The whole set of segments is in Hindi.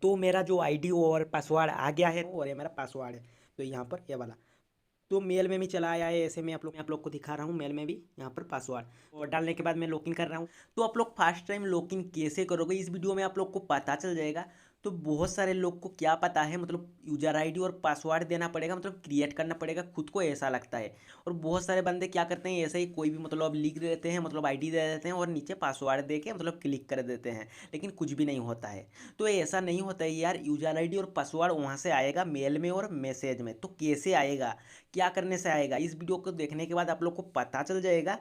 तो मेरा जो आईडी और पासवर्ड आ गया है और ये मेरा पासवर्ड है। तो यहाँ पर ये वाला तो मेल में भी चला आया है। ऐसे में आप लोग को दिखा रहा हूँ मेल में भी यहाँ पर पासवर्ड और डालने के बाद मैं लॉगिन कर रहा हूँ। तो आप लोग फर्स्ट टाइम लॉगिन कैसे करोगे इस वीडियो में आप लोग को पता चल जाएगा। तो बहुत सारे लोग को क्या पता है, मतलब यूजर आईडी और पासवर्ड देना पड़ेगा, मतलब क्रिएट करना पड़ेगा खुद को, ऐसा लगता है। और बहुत सारे बंदे क्या करते हैं, ऐसे ही कोई भी मतलब लिख देते हैं, मतलब आईडी दे देते हैं और नीचे पासवर्ड दे के मतलब क्लिक कर देते हैं, लेकिन कुछ भी नहीं होता है। तो ऐसा नहीं होता है यार, यूजर आईडी और पासवर्ड वहाँ से आएगा मेल में और मैसेज में। तो कैसे आएगा, क्या करने से आएगा, इस वीडियो को देखने के बाद आप लोग को पता चल जाएगा।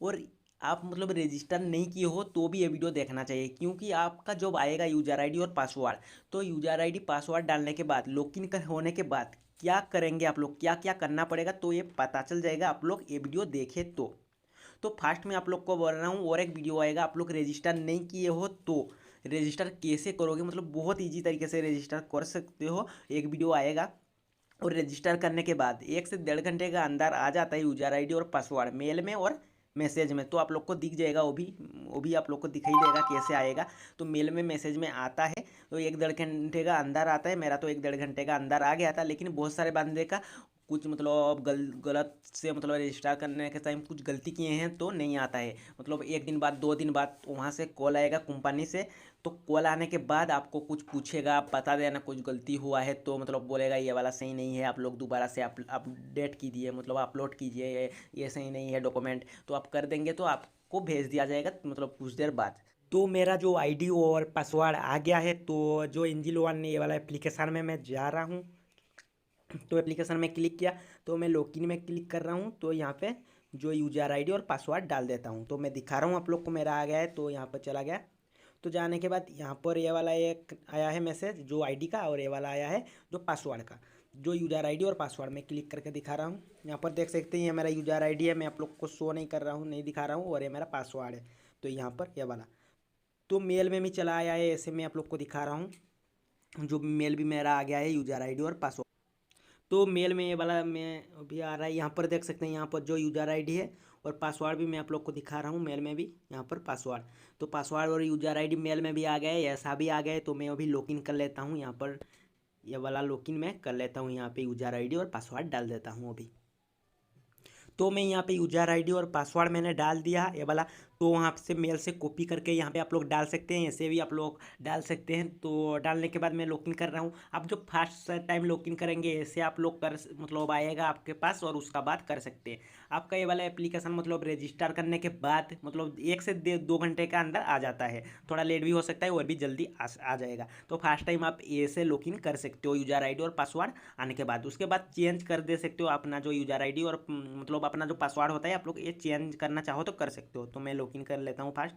और आप मतलब रजिस्टर नहीं किए हो तो भी ये वीडियो देखना चाहिए, क्योंकि आपका जब आएगा यूजर आईडी और पासवर्ड, तो यूजर आईडी पासवर्ड डालने के बाद लॉगिन होने के बाद क्या करेंगे आप लोग, क्या क्या करना पड़ेगा, तो ये पता चल जाएगा आप लोग ये वीडियो देखें तो फर्स्ट में आप लोग को बोल रहा हूँ और एक वीडियो आएगा, आप लोग रजिस्टर नहीं किए हो तो रजिस्टर कैसे करोगे, मतलब बहुत ईजी तरीके से रजिस्टर कर सकते हो, एक वीडियो आएगा। और रजिस्टर करने के बाद 1 से 1.5 घंटे का अंदर आ जाता है यूजर आईडी और पासवर्ड मेल में और मैसेज में। तो आप लोग को दिख जाएगा, वो भी आप लोग को दिखाई देगा कैसे आएगा। तो मेल में मैसेज में आता है तो 1-1.5 घंटे का अंदर आता है। मेरा तो 1-1.5 घंटे का अंदर आ गया था, लेकिन बहुत सारे बंदे का कुछ मतलब गलत से मतलब रजिस्टर करने के टाइम कुछ गलती किए हैं तो नहीं आता है। मतलब 1 दिन बाद 2 दिन बाद वहाँ से कॉल आएगा कंपनी से। तो कॉल आने के बाद आपको कुछ पूछेगा, आप बता देना कुछ गलती हुआ है तो मतलब बोलेगा ये वाला सही नहीं है, आप लोग दोबारा से अपडेट कीजिए, मतलब अपलोड कीजिए, ये सही नहीं है डॉक्यूमेंट। तो आप कर देंगे तो आपको भेज दिया जाएगा मतलब कुछ देर बाद। तो मेरा जो आईडी और पासवर्ड आ गया है। तो जो एंजिल वन ने ये वाला एप्लीकेशन में मैं जा रहा हूँ। तो एप्लीकेशन में क्लिक किया तो मैं लॉगिन में क्लिक कर रहा हूँ। तो यहाँ पे जो यूजर आईडी और पासवर्ड डाल देता हूँ। तो मैं दिखा रहा हूँ आप लोग को, मेरा आ गया है तो यहाँ पर चला गया। तो जाने के बाद यहाँ पर ये वाला एक आया है मैसेज जो आईडी का, और ये वाला आया है जो पासवर्ड का। जो यूजर आईडी और पासवर्ड में क्लिक करके दिखा रहा हूँ। यहाँ पर देख सकते हैं ये मेरा यूजर आईडी है, मैं आप लोग को शो नहीं कर रहा हूँ, नहीं दिखा रहा हूँ, और ये मेरा पासवर्ड है। तो यहाँ पर ये वाला तो मेल में भी चला आया है, ऐसे मैं आप लोग को दिखा रहा हूँ। जो मेल भी मेरा आ गया है यूजर आईडी और पासवर्ड। तो मेल में ये वाला में अभी आ रहा है, यहाँ पर देख सकते हैं, यहाँ पर जो यूजर आईडी है और पासवर्ड भी मैं आप लोग को दिखा रहा हूँ। मेल में भी यहाँ पर पासवर्ड, तो पासवर्ड और यूजर आईडी मेल में भी आ गया है, ऐसा भी आ गया है। तो मैं अभी लॉगिन कर लेता हूँ यहाँ पर, ये वाला लॉगिन मैं कर लेता हूँ। यहाँ पे यूजर आईडी और पासवर्ड डाल देता हूँ अभी। तो मैं यहाँ पे यूजर आईडी और पासवर्ड मैंने डाल दिया ये वाला। तो वहाँ से मेल से कॉपी करके यहाँ पे आप लोग डाल सकते हैं, ऐसे भी आप लोग डाल सकते हैं। तो डालने के बाद मैं लॉगिन कर रहा हूँ। आप जो फर्स्ट टाइम लॉगिन करेंगे ऐसे आप लोग कर मतलब आएगा आपके पास, और उसका बाद कर सकते हैं। आपका ये वाला एप्लीकेशन मतलब रजिस्टर करने के बाद मतलब 1 से 2 घंटे का अंदर आ जाता है, थोड़ा लेट भी हो सकता है और भी जल्दी आ जाएगा। तो फर्स्ट टाइम आप ऐसे लॉगिन कर सकते हो यूजर आईडी और पासवर्ड आने के बाद। उसके बाद चेंज कर दे सकते हो अपना जो यूजर आईडी और मतलब अपना जो पासवर्ड होता है, आप लोग ये चेंज करना चाहो तो कर सकते हो। तो मैं लॉगिन कर लेता हूँ फर्स्ट।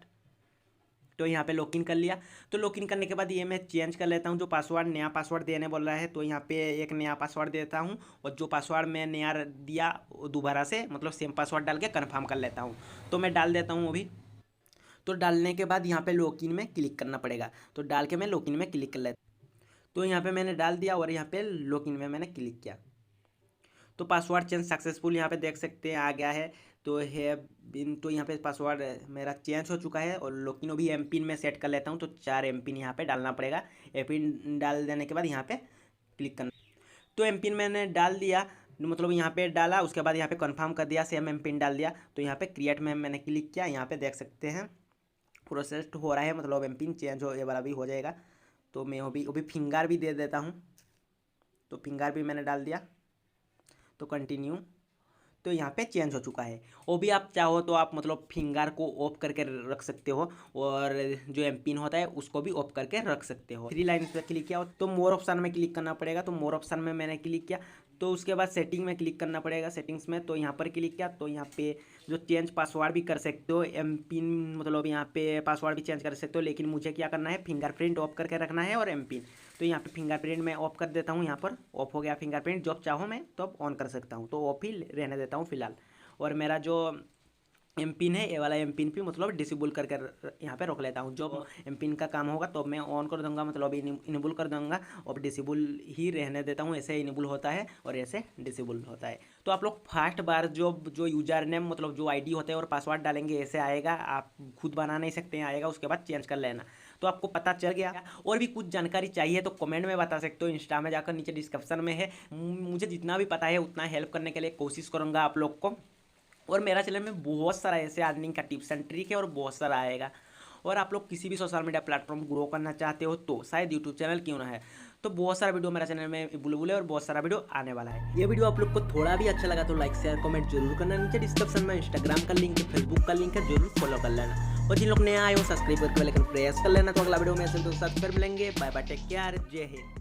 तो यहाँ पे लॉगिन कर लिया। तो लॉगिन करने के बाद ये मैं चेंज कर लेता हूँ, जो पासवर्ड नया पासवर्ड देने बोल रहा है। तो यहाँ पे एक नया पासवर्ड देता हूँ, और जो पासवर्ड मैं नया दिया वो दोबारा से मतलब सेम पासवर्ड डाल के कन्फर्म कर लेता हूँ। तो मैं डाल देता हूँ अभी। तो डालने के बाद यहाँ पे लॉगिन में क्लिक करना पड़ेगा। तो डाल के मैं लॉगिन में क्लिक कर लेता हूँ। तो यहाँ पे मैंने डाल दिया और यहाँ पे लॉगिन में मैंने क्लिक किया। तो पासवर्ड चेंज सक्सेसफुल यहाँ पे देख सकते हैं आ गया है। तो है बिन, तो यहाँ पे पासवर्ड मेरा चेंज हो चुका है। और लॉगिन भी एम पिन में सेट कर लेता हूँ। तो 4 एम पिन यहाँ पे डालना पड़ेगा। एम पिन डाल देने के बाद यहाँ पे क्लिक करना। तो एम पिन मैंने डाल दिया, मतलब यहाँ पे डाला, उसके बाद यहाँ पे कंफर्म कर दिया, सेम एम पिन डाल दिया। तो यहाँ पे क्रिएट में मैंने क्लिक किया, यहाँ पे देख सकते हैं प्रोसेस्ड हो रहा है, मतलब एम पिन चेंज हो ये वाला भी हो जाएगा। तो मैं अभी फिंगर भी दे देता हूँ। तो फिंगर भी मैंने डाल दिया। तो कंटिन्यू। तो यहाँ पे चेंज हो चुका है। वो भी आप चाहो तो आप मतलब फिंगर को ऑफ करके रख सकते हो, और जो एम पिन होता है उसको भी ऑफ करके रख सकते हो। 3 लाइन पे क्लिक किया तो मोर ऑप्शन में क्लिक करना पड़ेगा। तो मोर ऑप्शन में मैंने क्लिक किया। तो उसके बाद सेटिंग में क्लिक करना पड़ेगा, सेटिंग्स में। तो यहाँ पर क्लिक किया। तो यहाँ पे जो चेंज पासवर्ड भी कर सकते हो, एम पिन मतलब यहाँ पे पासवर्ड भी चेंज कर सकते हो, लेकिन मुझे क्या करना है, फिंगरप्रिंट ऑफ करके रखना है और एम पिन। तो यहाँ पे फिंगरप्रिंट मैं ऑफ कर देता हूँ। यहाँ पर ऑफ हो गया फिंगरप्रिंट, जब चाहो मैं तब ऑन कर सकता हूँ। तो ऑफ ही रहने देता हूँ फिलहाल। और मेरा जो एम पिन है ये वाला एम पिन भी मतलब डिसेबल करके यहाँ पे रोक लेता हूँ। जब एम पिन का काम होगा तो मैं ऑन कर दूंगा, मतलब इनेबल कर दूंगा। और डिसेबल ही रहने देता हूँ, ऐसे इनेबल होता है और ऐसे डिसेबल होता है। तो आप लोग फर्स्ट बार जो यूजर नेम मतलब जो आईडी होता है और पासवर्ड डालेंगे ऐसे आएगा, आप खुद बना नहीं सकते हैं, आएगा। उसके बाद चेंज कर लेना। तो आपको पता चल गया। और भी कुछ जानकारी चाहिए तो कमेंट में बता सकते हो, इंस्टा में जाकर नीचे डिस्क्रिप्शन में है। मुझे जितना भी पता है उतना हेल्प करने के लिए कोशिश करूँगा आप लोग को। और मेरा चैनल में बहुत सारा ऐसे अर्निंग का टिप्स एंड ट्रिक है और बहुत सारा आएगा। और आप लोग किसी भी सोशल मीडिया प्लेटफॉर्म ग्रो करना चाहते हो तो शायद यूट्यूब चैनल क्यों ना है, तो बहुत सारा वीडियो मेरा चैनल में बुलबुल है और बहुत सारा वीडियो आने वाला है। ये वीडियो आप लोग को थोड़ा भी अच्छा लगा तो लाइक शेयर कमेंट जरूर करना। नीचे डिस्क्रिप्शन में इंस्टाग्राम का लिंक है, फेसबुक का लिंक है, जरूर फॉलो कर लेना। और जिन लोग नए आए हो सब्सक्राइब करके बेल आइकन प्रेस कर लेना। तो अगला वीडियो में ऐसे दोस्तों साथ फिर मिलेंगे। बाय बाय, टेक केयर, जय हिंद।